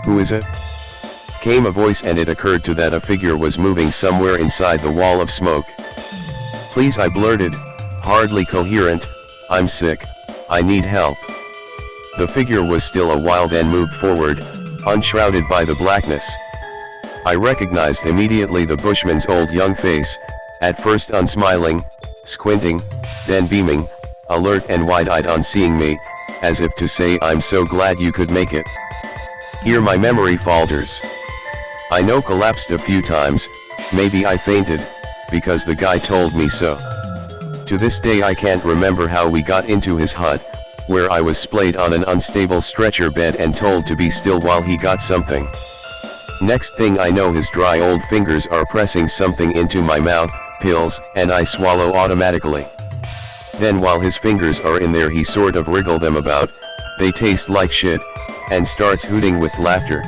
"Who is it?" came a voice, and it occurred to that a figure was moving somewhere inside the wall of smoke. "Please," I blurted, hardly coherent, "I'm sick, I need help." The figure was still a while, then moved forward, unshrouded by the blackness. I recognized immediately the bushman's old young face, at first unsmiling, squinting, then beaming, alert and wide-eyed on seeing me, as if to say, "I'm so glad you could make it." Here my memory falters. I know collapsed a few times, maybe I fainted, because the guy told me so. To this day I can't remember how we got into his hut, where I was splayed on an unstable stretcher bed and told to be still while he got something. Next thing I know, his dry old fingers are pressing something into my mouth, pills, and I swallow automatically. Then while his fingers are in there he sort of wriggle them about, they taste like shit, and starts hooting with laughter.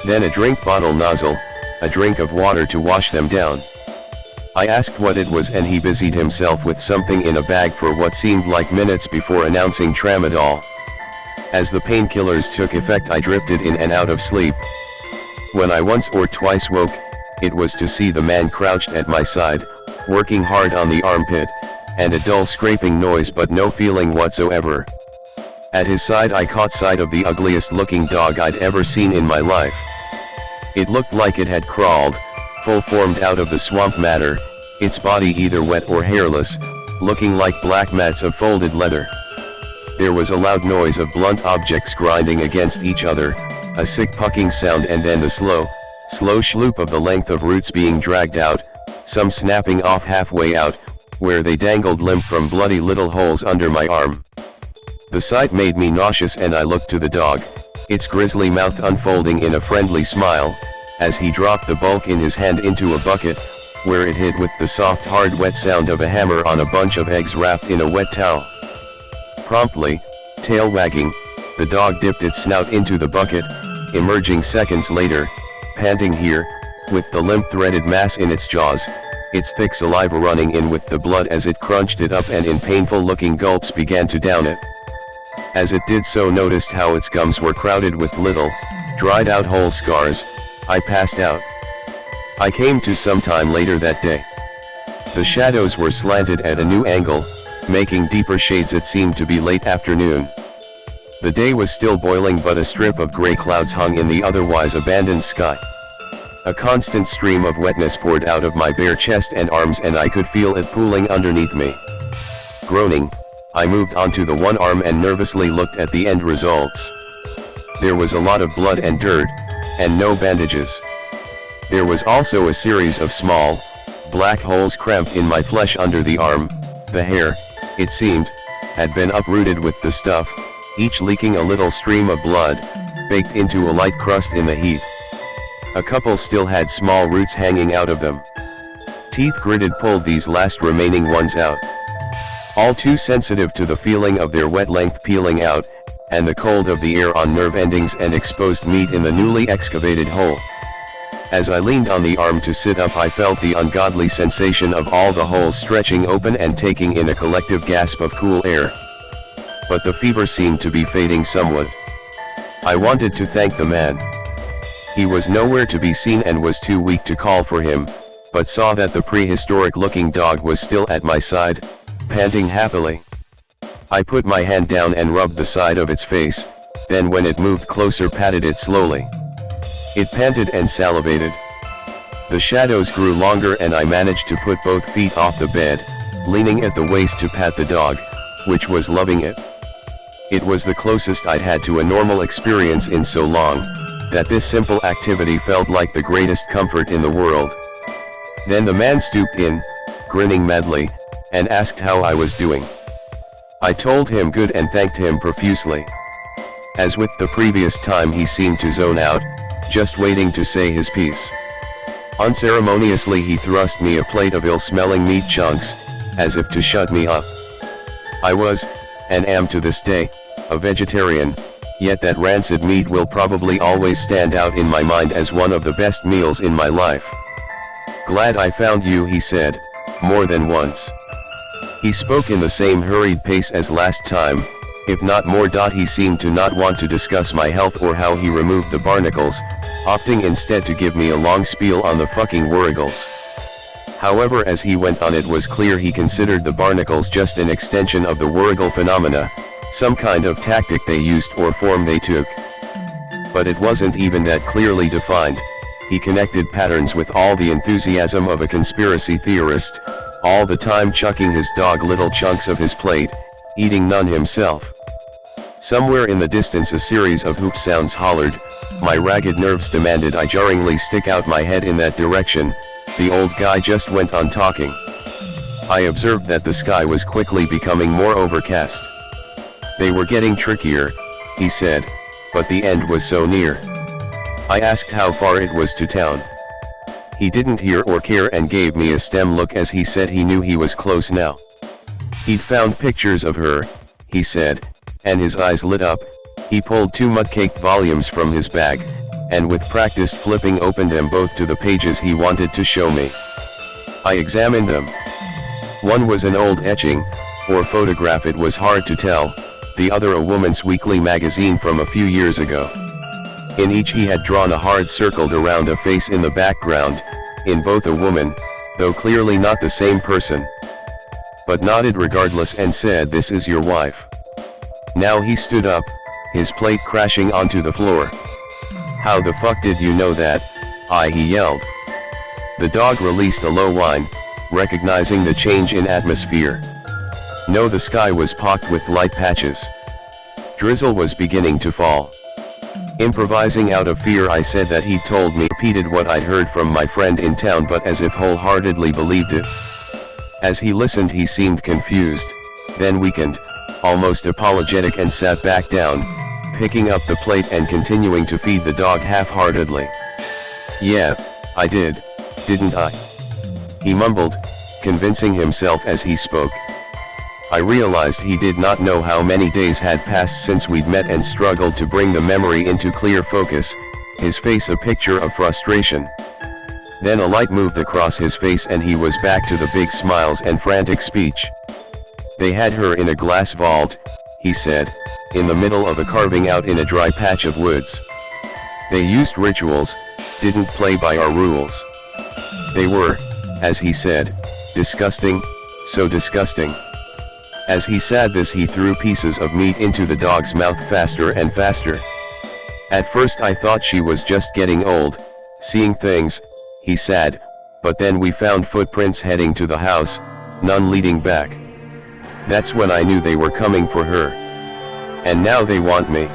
Then a drink bottle nozzle, a drink of water to wash them down. I asked what it was, and he busied himself with something in a bag for what seemed like minutes before announcing tramadol. As the painkillers took effect I drifted in and out of sleep. When I once or twice woke, it was to see the man crouched at my side, working hard on the armpit, and a dull scraping noise but no feeling whatsoever. At his side I caught sight of the ugliest looking dog I'd ever seen in my life. It looked like it had crawled, full-formed out of the swamp matter, its body either wet or hairless, looking like black mats of folded leather. There was a loud noise of blunt objects grinding against each other, a sick pucking sound, and then the slow shloop of the length of roots being dragged out, some snapping off halfway out, where they dangled limp from bloody little holes under my arm. The sight made me nauseous, and I looked to the dog, its grisly mouth unfolding in a friendly smile, as he dropped the bulk in his hand into a bucket, where it hit with the soft hard wet sound of a hammer on a bunch of eggs wrapped in a wet towel. Promptly, tail wagging, the dog dipped its snout into the bucket, emerging seconds later, panting here, with the limp threaded mass in its jaws, its thick saliva running in with the blood as it crunched it up and in painful looking gulps began to down it. As it did so, noticed how its gums were crowded with little, dried out hole scars. I passed out. I came to sometime later that day. The shadows were slanted at a new angle, making deeper shades. It seemed to be late afternoon. The day was still boiling, but a strip of gray clouds hung in the otherwise abandoned sky. A constant stream of wetness poured out of my bare chest and arms, and I could feel it pooling underneath me. Groaning, I moved onto the one arm and nervously looked at the end results. There was a lot of blood and dirt, and no bandages. There was also a series of small, black holes cramped in my flesh under the arm. The hair, it seemed, had been uprooted with the stuff, each leaking a little stream of blood, baked into a light crust in the heat. A couple still had small roots hanging out of them. Teeth gritted pulled these last remaining ones out. All too sensitive to the feeling of their wet length peeling out, and the cold of the air on nerve endings and exposed meat in the newly excavated hole. As I leaned on the arm to sit up, I felt the ungodly sensation of all the holes stretching open and taking in a collective gasp of cool air. But the fever seemed to be fading somewhat. I wanted to thank the man. He was nowhere to be seen and was too weak to call for him, but saw that the prehistoric-looking dog was still at my side, panting happily. I put my hand down and rubbed the side of its face, then when it moved closer patted it slowly. It panted and salivated. The shadows grew longer and I managed to put both feet off the bed, leaning at the waist to pat the dog, which was loving it. It was the closest I'd had to a normal experience in so long, that this simple activity felt like the greatest comfort in the world. Then the man stooped in, grinning madly, and asked how I was doing. I told him good and thanked him profusely. As with the previous time, he seemed to zone out, just waiting to say his piece. Unceremoniously he thrust me a plate of ill-smelling meat chunks, as if to shut me up. I was, and am to this day, a vegetarian, yet that rancid meat will probably always stand out in my mind as one of the best meals in my life. "Glad I found you," he said, more than once. He spoke in the same hurried pace as last time, if not more. He seemed to not want to discuss my health or how he removed the barnacles, opting instead to give me a long spiel on the fucking wurgles. However, as he went on, it was clear he considered the barnacles just an extension of the wurgle phenomena, some kind of tactic they used or form they took. But it wasn't even that clearly defined. He connected patterns with all the enthusiasm of a conspiracy theorist, all the time chucking his dog little chunks of his plate, eating none himself. Somewhere in the distance a series of hoop sounds hollered. My ragged nerves demanded I jarringly stick out my head in that direction. The old guy just went on talking. I observed that the sky was quickly becoming more overcast. They were getting trickier, he said, but the end was so near. I asked how far it was to town. He didn't hear or care and gave me a stem look as he said he knew he was close now. He'd found pictures of her, he said, and his eyes lit up. He pulled 2 mud-caked volumes from his bag, and with practiced flipping opened them both to the pages he wanted to show me. I examined them. One was an old etching, or photograph, it was hard to tell, the other a woman's weekly magazine from a few years ago. In each he had drawn a hard circled around a face in the background, in both a woman, though clearly not the same person. But nodded regardless and said, "This is your wife." Now he stood up, his plate crashing onto the floor. "How the fuck did you know that?" he yelled. The dog released a low whine, recognizing the change in atmosphere. No, the sky was pocked with light patches. Drizzle was beginning to fall. Improvising out of fear, I said that he told me, repeated what I'd heard from my friend in town, but as if wholeheartedly believed it. As he listened he seemed confused, then weakened, almost apologetic, and sat back down, picking up the plate and continuing to feed the dog half-heartedly. "Yeah, I did, didn't I?" he mumbled, convincing himself as he spoke. I realized he did not know how many days had passed since we'd met and struggled to bring the memory into clear focus, his face a picture of frustration. Then a light moved across his face and he was back to the big smiles and frantic speech. "They had her in a glass vault," he said, "in the middle of a carving out in a dry patch of woods. They used rituals, didn't play by our rules. They were, as he said, disgusting, so disgusting." As he said this he threw pieces of meat into the dog's mouth faster and faster. "At first I thought she was just getting old, seeing things," he said, "but then we found footprints heading to the house, none leading back. That's when I knew they were coming for her. And now they want me.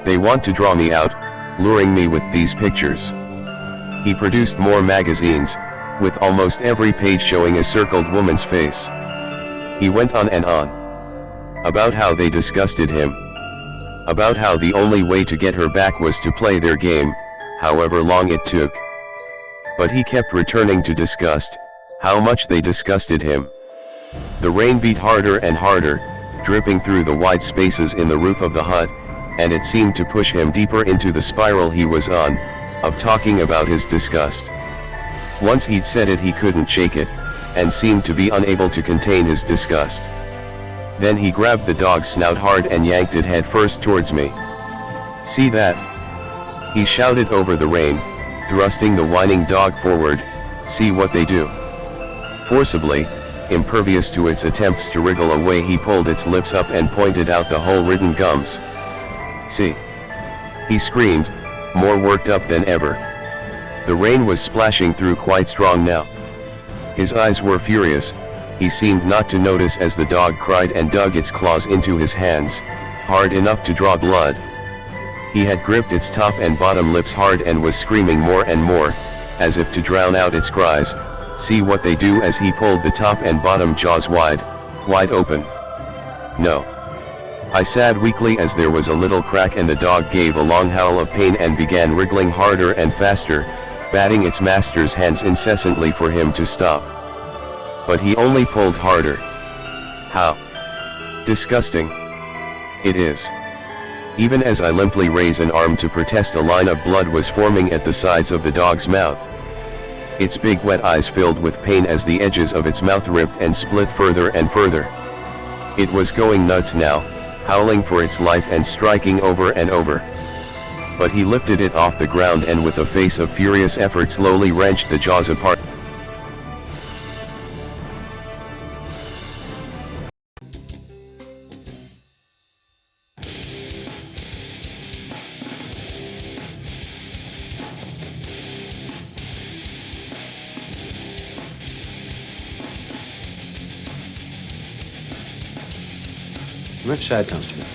They want to draw me out, luring me with these pictures." He produced more magazines, with almost every page showing a circled woman's face. He went on and on. About how they disgusted him. About how the only way to get her back was to play their game, however long it took. But he kept returning to disgust, how much they disgusted him. The rain beat harder and harder, dripping through the wide spaces in the roof of the hut, and it seemed to push him deeper into the spiral he was on, of talking about his disgust. Once he'd said it he couldn't shake it, and seemed to be unable to contain his disgust. Then he grabbed the dog's snout hard and yanked it head first towards me. "See that?" he shouted over the rain, thrusting the whining dog forward. "See what they do?" Forcibly, impervious to its attempts to wriggle away, he pulled its lips up and pointed out the hole-ridden gums. "See!" he screamed, more worked up than ever. The rain was splashing through quite strong now. His eyes were furious, he seemed not to notice as the dog cried and dug its claws into his hands, hard enough to draw blood. He had gripped its top and bottom lips hard and was screaming more and more, as if to drown out its cries. "See what they do," as he pulled the top and bottom jaws wide, wide open. "No," I said weakly as there was a little crack and the dog gave a long howl of pain and began wriggling harder and faster, batting its master's hands incessantly for him to stop. But he only pulled harder. "How disgusting it is." Even as I limply raised an arm to protest, a line of blood was forming at the sides of the dog's mouth. Its big wet eyes filled with pain as the edges of its mouth ripped and split further and further. It was going nuts now, howling for its life and striking over and over. But he lifted it off the ground and with a face of furious effort slowly wrenched the jaws apart. Which side comes to me?